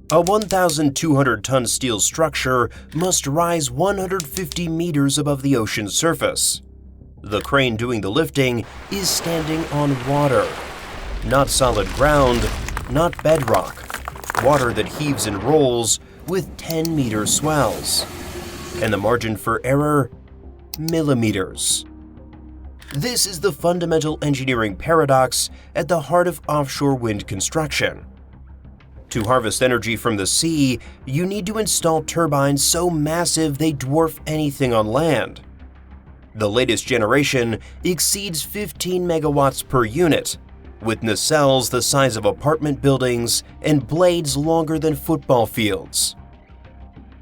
A 1,200-ton steel structure must rise 150 meters above the ocean's surface. The crane doing the lifting is standing on water. Not solid ground, not bedrock. Water that heaves and rolls with 10-meter swells. And the margin for error? Millimeters. This is the fundamental engineering paradox at the heart of offshore wind construction. To harvest energy from the sea, you need to install turbines so massive they dwarf anything on land. The latest generation exceeds 15 megawatts per unit, with nacelles the size of apartment buildings and blades longer than football fields.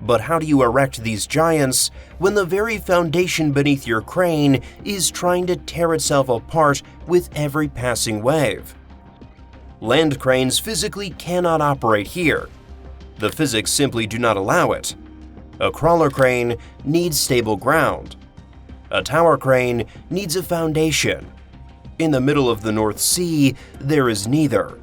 But how do you erect these giants when the very foundation beneath your crane is trying to tear itself apart with every passing wave? Land cranes physically cannot operate here. The physics simply do not allow it. A crawler crane needs stable ground. A tower crane needs a foundation. In the middle of the North Sea, there is neither.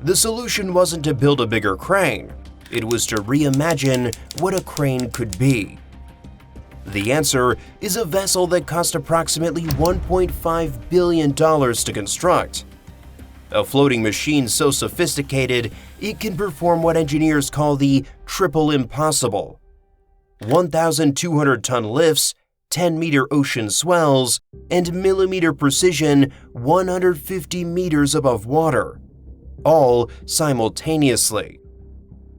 The solution wasn't to build a bigger crane. It was to reimagine what a crane could be. The answer is a vessel that cost approximately $1.5 billion to construct. A floating machine so sophisticated, it can perform what engineers call the triple impossible. 1,200-ton lifts, 10-meter ocean swells, and millimeter precision 150 meters above water, all simultaneously.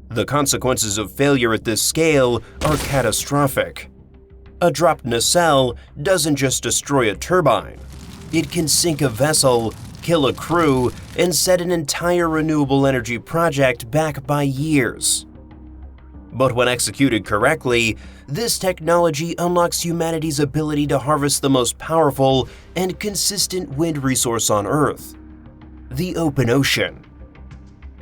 The consequences of failure at this scale are catastrophic. A dropped nacelle doesn't just destroy a turbine. It can sink a vessel, kill a crew, and set an entire renewable energy project back by years. But when executed correctly, this technology unlocks humanity's ability to harvest the most powerful and consistent wind resource on Earth: the open ocean.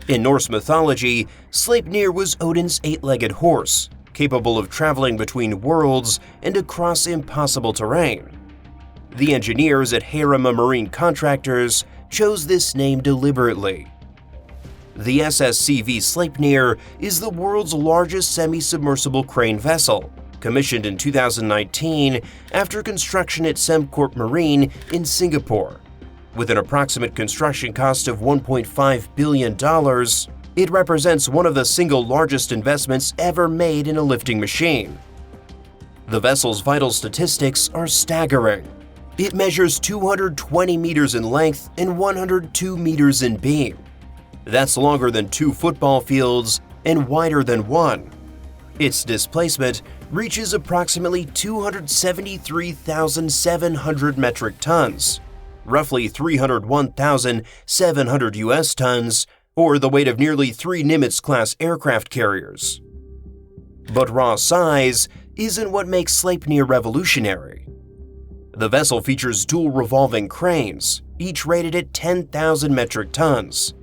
In Norse mythology, Sleipnir was Odin's eight-legged horse, capable of traveling between worlds and across impossible terrain. The engineers at Heerema Marine Contractors chose this name deliberately. The SSCV Sleipnir is the world's largest semi-submersible crane vessel, commissioned in 2019 after construction at Sembcorp Marine in Singapore. With an approximate construction cost of $1.5 billion, it represents one of the single largest investments ever made in a lifting machine. The vessel's vital statistics are staggering. It measures 220 meters in length and 102 meters in beam. That's longer than 2 football fields and wider than one. Its displacement reaches approximately 273,700 metric tons, roughly 301,700 US tons, or the weight of nearly 3 Nimitz-class aircraft carriers. But raw size isn't what makes Sleipnir revolutionary. The vessel features dual revolving cranes, each rated at 10,000 metric tons.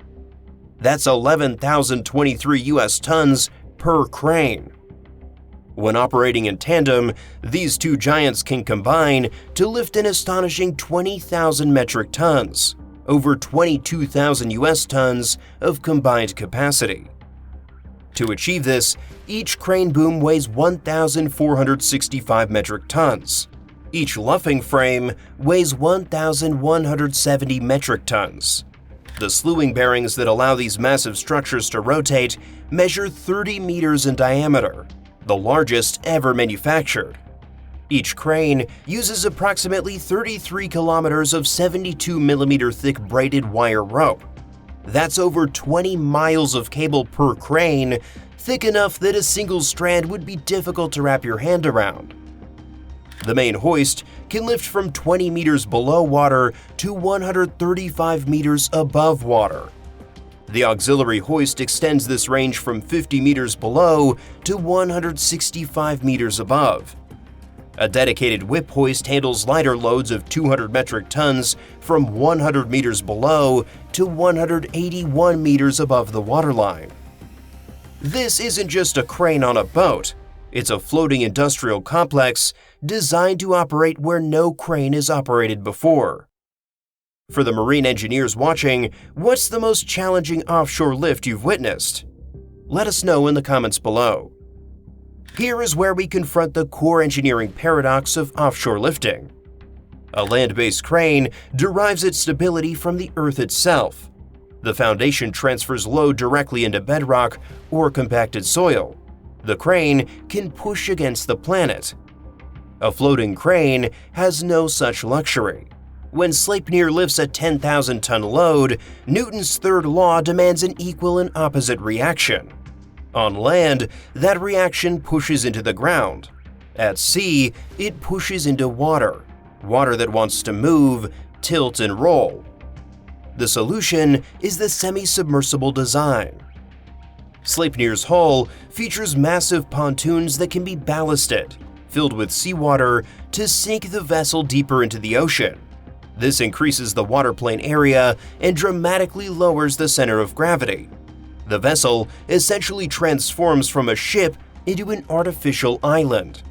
That's 11,023 US tons per crane. When operating in tandem, these two giants can combine to lift an astonishing 20,000 metric tons, over 22,000 US tons of combined capacity. To achieve this, each crane boom weighs 1,465 metric tons. Each luffing frame weighs 1,170 metric tons. The slewing bearings that allow these massive structures to rotate measure 30 meters in diameter, the largest ever manufactured. Each crane uses approximately 33 kilometers of 72mm thick braided wire rope. That's over 20 miles of cable per crane, thick enough that a single strand would be difficult to wrap your hand around. The main hoist can lift from 20 meters below water to 135 meters above water. The auxiliary hoist extends this range from 50 meters below to 165 meters above. A dedicated whip hoist handles lighter loads of 200 metric tons from 100 meters below to 181 meters above the waterline. This isn't just a crane on a boat. It's a floating industrial complex designed to operate where no crane has operated before. For the marine engineers watching, what's the most challenging offshore lift you've witnessed? Let us know in the comments below. Here is where we confront the core engineering paradox of offshore lifting. A land-based crane derives its stability from the Earth itself. The foundation transfers load directly into bedrock or compacted soil. The crane can push against the planet. A floating crane has no such luxury. When Sleipnir lifts a 10,000-ton load, Newton's third law demands an equal and opposite reaction. On land, that reaction pushes into the ground. At sea, it pushes into water that wants to move, tilt, and roll. The solution is the semi-submersible design. Sleipnir's hull features massive pontoons that can be ballasted, filled with seawater to sink the vessel deeper into the ocean. This increases the waterplane area and dramatically lowers the center of gravity. The vessel essentially transforms from a ship into an artificial island.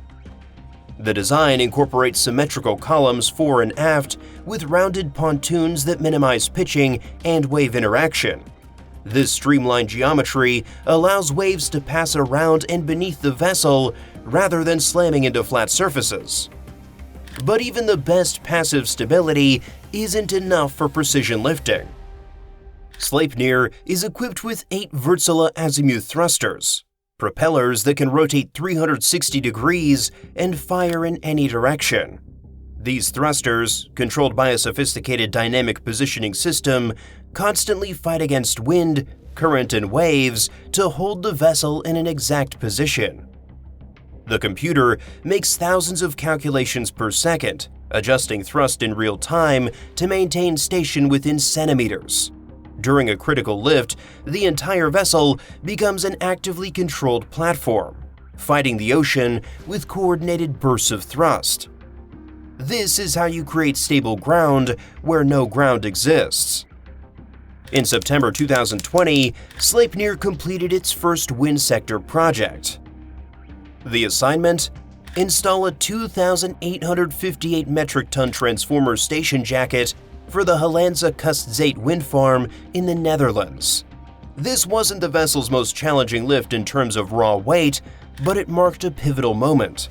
The design incorporates symmetrical columns fore and aft with rounded pontoons that minimize pitching and wave interaction. This streamlined geometry allows waves to pass around and beneath the vessel rather than slamming into flat surfaces. But even the best passive stability isn't enough for precision lifting. Sleipnir is equipped with 8 Wärtsilä azimuth thrusters, propellers that can rotate 360 degrees and fire in any direction. These thrusters, controlled by a sophisticated dynamic positioning system, constantly fight against wind, current, and waves to hold the vessel in an exact position. The computer makes thousands of calculations per second, adjusting thrust in real time to maintain station within centimeters. During a critical lift, the entire vessel becomes an actively controlled platform, fighting the ocean with coordinated bursts of thrust. This is how you create stable ground where no ground exists. In September 2020, Sleipnir completed its first wind sector project. The assignment? Install a 2,858 metric ton transformer station jacket for the Hollandse Kust Zuid wind farm in the Netherlands. This wasn't the vessel's most challenging lift in terms of raw weight, but it marked a pivotal moment.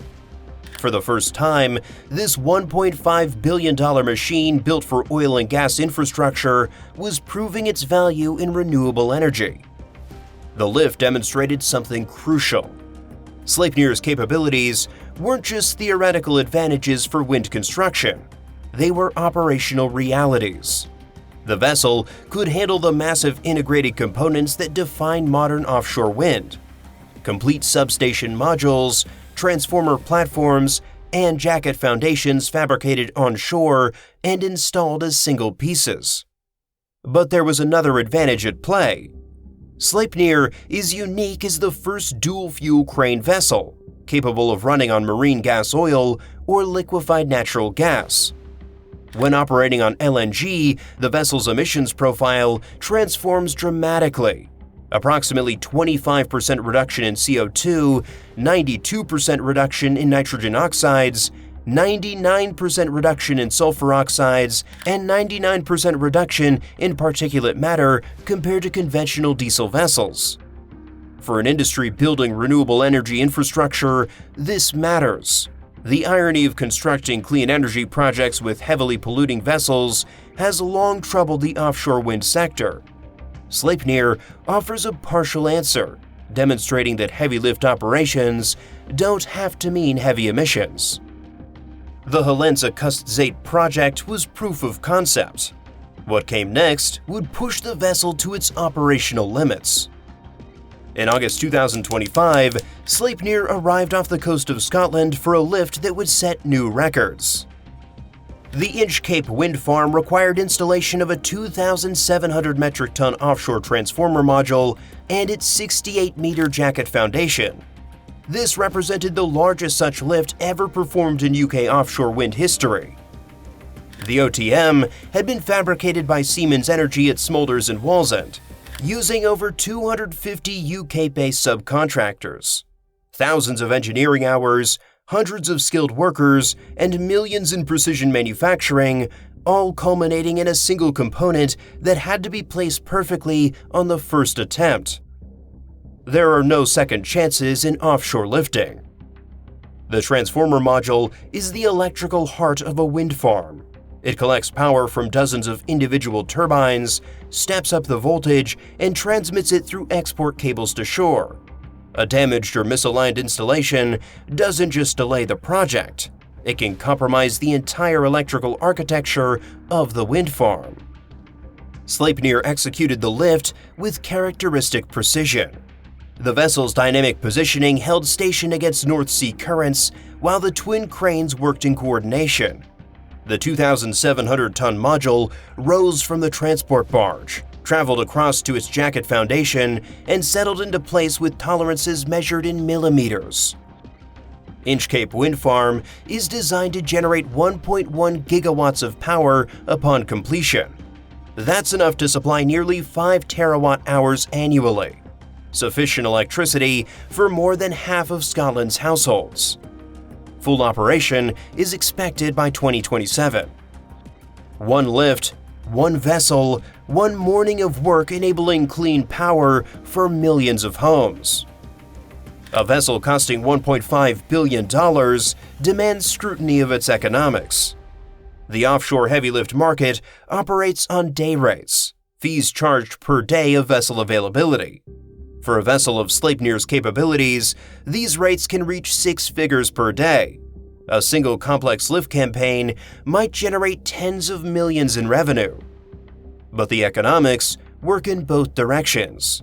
For the first time, this $1.5 billion machine built for oil and gas infrastructure was proving its value in renewable energy. The lift demonstrated something crucial. Sleipnir's capabilities weren't just theoretical advantages for wind construction. They were operational realities. The vessel could handle the massive integrated components that define modern offshore wind: complete substation modules, transformer platforms, and jacket foundations fabricated onshore and installed as single pieces. But there was another advantage at play. Sleipnir is unique as the first dual-fuel crane vessel, capable of running on marine gas oil or liquefied natural gas. When operating on LNG, the vessel's emissions profile transforms dramatically. Approximately 25% reduction in CO2, 92% reduction in nitrogen oxides, 99% reduction in sulfur oxides, and 99% reduction in particulate matter compared to conventional diesel vessels. For an industry building renewable energy infrastructure, this matters. The irony of constructing clean energy projects with heavily polluting vessels has long troubled the offshore wind sector. Sleipnir offers a partial answer, demonstrating that heavy lift operations don't have to mean heavy emissions. The Hollandse Kust Zuid project was proof of concept. What came next would push the vessel to its operational limits. In August 2025, Sleipnir arrived off the coast of Scotland for a lift that would set new records. The Inchcape wind farm required installation of a 2,700 metric ton offshore transformer module and its 68-meter jacket foundation. This represented the largest such lift ever performed in UK offshore wind history. The OTM had been fabricated by Siemens Energy at Smulders in Wallsend, using over 250 UK-based subcontractors. Thousands of engineering hours, hundreds of skilled workers, and millions in precision manufacturing, all culminating in a single component that had to be placed perfectly on the first attempt. There are no second chances in offshore lifting. The transformer module is the electrical heart of a wind farm. It collects power from dozens of individual turbines, steps up the voltage, and transmits it through export cables to shore. A damaged or misaligned installation doesn't just delay the project, it can compromise the entire electrical architecture of the wind farm. Sleipnir executed the lift with characteristic precision. The vessel's dynamic positioning held station against North Sea currents while the twin cranes worked in coordination. The 2,700-ton module rose from the transport barge, traveled across to its jacket foundation, and settled into place with tolerances measured in millimeters. Inchcape Wind Farm is designed to generate 1.1 gigawatts of power upon completion. That's enough to supply nearly 5 terawatt-hours annually, sufficient electricity for more than half of Scotland's households. Full operation is expected by 2027. One lift, one vessel, one morning of work enabling clean power for millions of homes. A vessel costing $1.5 billion demands scrutiny of its economics. The offshore heavy lift market operates on day rates, fees charged per day of vessel availability. For a vessel of Sleipnir's capabilities, these rates can reach 6 figures per day. A single complex lift campaign might generate tens of millions in revenue. But the economics work in both directions.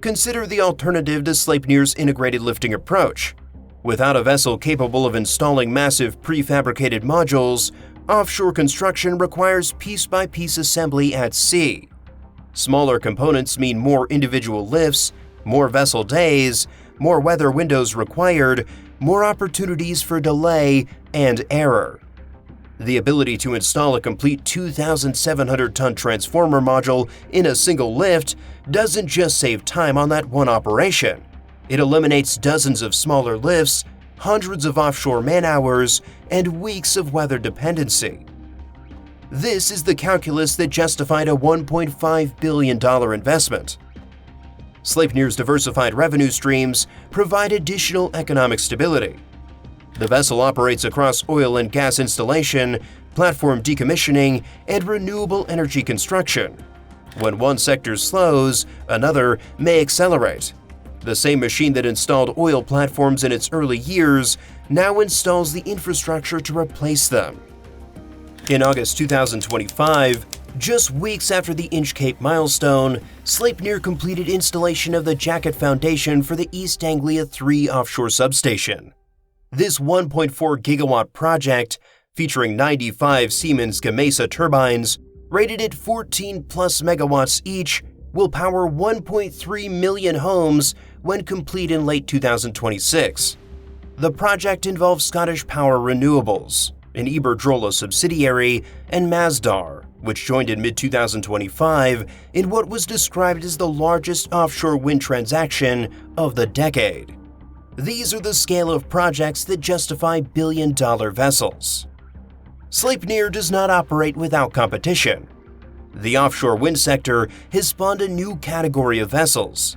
Consider the alternative to Sleipnir's integrated lifting approach. Without a vessel capable of installing massive prefabricated modules, offshore construction requires piece-by-piece assembly at sea. Smaller components mean more individual lifts, more vessel days, more weather windows required, more opportunities for delay and error. The ability to install a complete 2,700-ton transformer module in a single lift doesn't just save time on that one operation. It eliminates dozens of smaller lifts, hundreds of offshore man-hours, and weeks of weather dependency. This is the calculus that justified a $1.5 billion investment. Sleipnir's diversified revenue streams provide additional economic stability. The vessel operates across oil and gas installation, platform decommissioning, and renewable energy construction. When one sector slows, another may accelerate. The same machine that installed oil platforms in its early years now installs the infrastructure to replace them. In August 2025, just weeks after the Inchcape milestone, Sleipnir completed installation of the jacket foundation for the East Anglia 3 offshore substation. This 1.4 gigawatt project, featuring 95 Siemens Gamesa turbines, rated at 14 plus megawatts each, will power 1.3 million homes when complete in late 2026. The project involves Scottish Power Renewables, an Iberdrola subsidiary, and Masdar, which joined in mid-2025 in what was described as the largest offshore wind transaction of the decade. These are the scale of projects that justify billion-dollar vessels. Sleipnir does not operate without competition. The offshore wind sector has spawned a new category of vessels: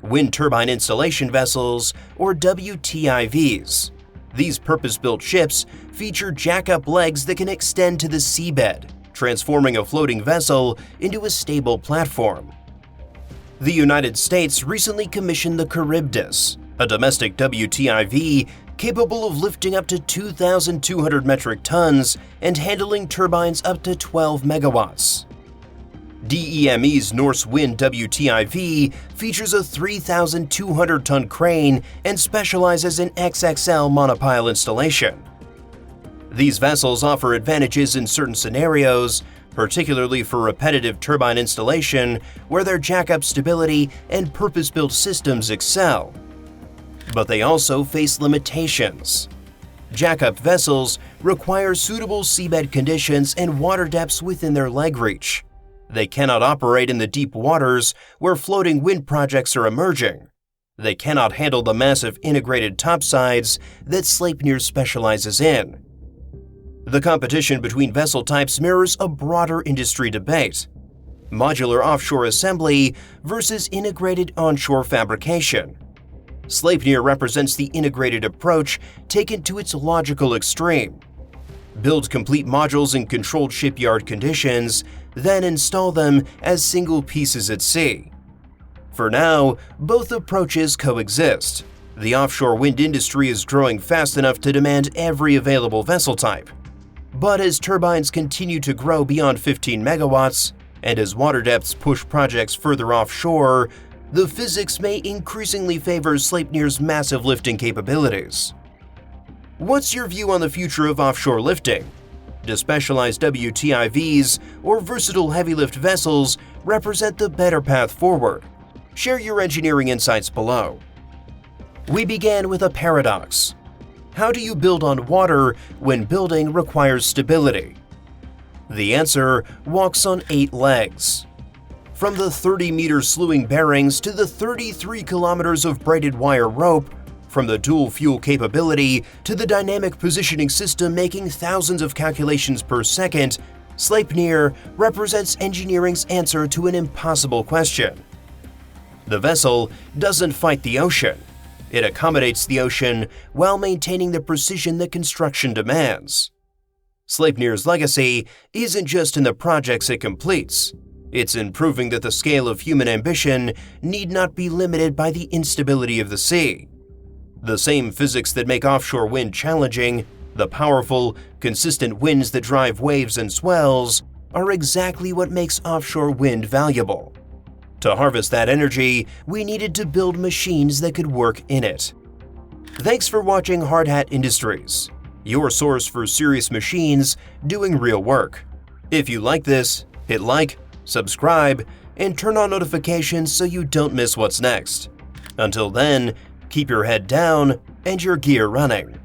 wind turbine installation vessels, or WTIVs. These purpose-built ships feature jack-up legs that can extend to the seabed, transforming a floating vessel into a stable platform. The United States recently commissioned the Charybdis, a domestic WTIV capable of lifting up to 2,200 metric tons and handling turbines up to 12 megawatts. DEME's Norse Wind WTIV features a 3,200-ton crane and specializes in XXL monopile installation. These vessels offer advantages in certain scenarios, particularly for repetitive turbine installation where their jack-up stability and purpose-built systems excel. But they also face limitations. Jack-up vessels require suitable seabed conditions and water depths within their leg reach. They cannot operate in the deep waters where floating wind projects are emerging. They cannot handle the massive integrated topsides that Sleipnir specializes in. The competition between vessel types mirrors a broader industry debate. modular offshore assembly versus integrated onshore fabrication. Sleipnir represents the integrated approach taken to its logical extreme. Build complete modules in controlled shipyard conditions, then install them as single pieces at sea. For now, both approaches coexist. The offshore wind industry is growing fast enough to demand every available vessel type. But as turbines continue to grow beyond 15 megawatts, and as water depths push projects further offshore, the physics may increasingly favor Sleipnir's massive lifting capabilities. What's your view on the future of offshore lifting? Do specialized WTIVs or versatile heavy lift vessels represent the better path forward? Share your engineering insights below. We began with a paradox. How do you build on water when building requires stability? The answer walks on 8 legs. From the 30-meter slewing bearings to the 33 kilometers of braided wire rope, from the dual fuel capability to the dynamic positioning system making thousands of calculations per second, Sleipnir represents engineering's answer to an impossible question. The vessel doesn't fight the ocean. It accommodates the ocean while maintaining the precision that construction demands. Sleipnir's legacy isn't just in the projects it completes. It's in proving that the scale of human ambition need not be limited by the instability of the sea. The same physics that make offshore wind challenging, the powerful, consistent winds that drive waves and swells, are exactly what makes offshore wind valuable. To harvest that energy, we needed to build machines that could work in it. Thanks for watching Hard Hat Industries, your source for serious machines doing real work. If you like this, hit like, subscribe, and turn on notifications so you don't miss what's next. Until then, keep your head down and your gear running.